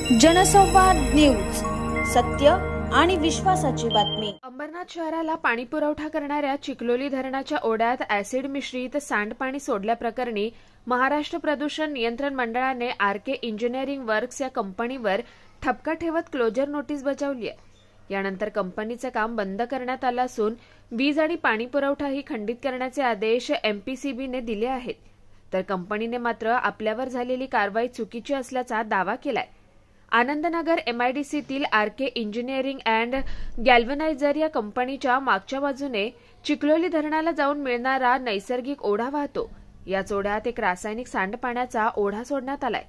जनसंवाद न्यूज, सत्य आणि विश्वासाची बातमी। अंबरनाथ शहराला पाणी पुरवठा करणाऱ्या चिखलोली धरणाच्या ओढ्यात ऍसिड मिश्रित सांडपाणी सोडल्याप्रकरणी महाराष्ट्र प्रदूषण नियंत्रण मंडळाने आरके इंजिनिअरिंग वर्क्स या कंपनीवर ठपका ठेवत क्लोजर नोटीस बजावली आहे। यानंतर कंपनीचे काम बंद करण्यात आलं असून वीज आणि पाणी पुरवठाही खंडित करण्याचे आदेश एमपीसीबीने दिले आहेत। तर कंपनीने मात्र आपल्यावर झालेली कारवाई चुकीची असल्याचा दावा केलाय। आनंदनगर एमआयडीसीतील आरके इंजिनिअरिंग अँड गॅल्व्हनायझर या कंपनीच्या मागच्या बाजूने चिखलोली धरणाला जाऊन मिळणारा नैसर्गिक ओढा वाहतो। याच ओढ्यात एक रासायनिक सांडपाण्याचा ओढा सोडण्यात आलाय।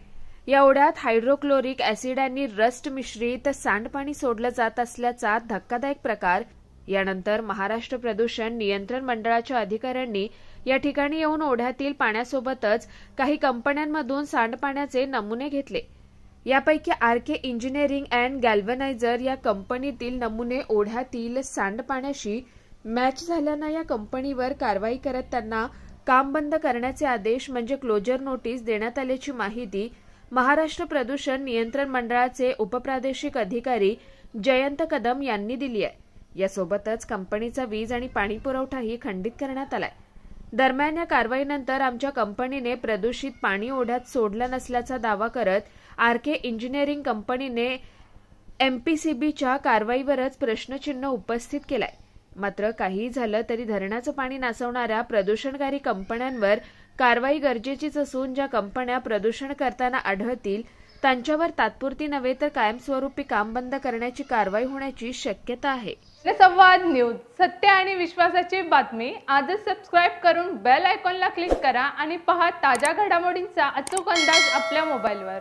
या ओढ्यात हायड्रोक्लोरिक ऍसिड आणि रस्ट मिश्रित सांडपाणी सोडलं जात असल्याचा धक्कादायक प्रकार। यानंतर महाराष्ट्र प्रदूषण नियंत्रण मंडळाच्या अधिकाऱ्यांनी या ठिकाणी येऊन ओढ्यातील पाण्यासोबतच काही कंपन्यांमधून सांडपाण्याचे नमुने घेतले। यापैकी आरके इंजिनिअरिंग अँड गॅल्व्हनायझर या कंपनीतील नमुने ओढ्यातील सांडपाण्याशी मॅच झाल्यानं या कंपनीवर कारवाई करत त्यांना काम बंद करण्याचे आदेश म्हणजे क्लोजर नोटीस देण्यात आल्याची माहिती महाराष्ट्र प्रदूषण नियंत्रण मंडळाचे उपप्रादेशिक अधिकारी जयंत कदम यांनी दिली आहे। यासोबतच कंपनीचा वीज आणि पाणी पुरवठाही खंडित करण्यात आलाय। दरम्यान या कारवाईनंतर आमच्या कंपनीने प्रदूषित पाणी ओढ्यात सोडलं नसल्याचा दावा करत आरके इंजिनिअरिंग कंपनीने एमपीसीबीच्या कारवाईवरच प्रश्नचिन्ह उपस्थित केलाय। मात्र काही झालं तरी धरणाचं पाणी नासवणाऱ्या प्रदूषणकारी कंपन्यांवर कारवाई गरजेचीच असून ज्या कंपन्या प्रदूषण करताना आढळतील त्यांच्यावर तात्पुरती नव्हे तर कायमस्वरूपी काम बंद करण्याची कारवाई होण्याची शक्यता आहे। जनसंवाद न्यूज, सत्य आणि विश्वासाची बातमी। आजच सबस्क्राइब करून बेल आयकॉनला क्लिक करा आणि पहा ताज्या घडामोडींचा अचूक अंदाज आपल्या मोबाईलवर।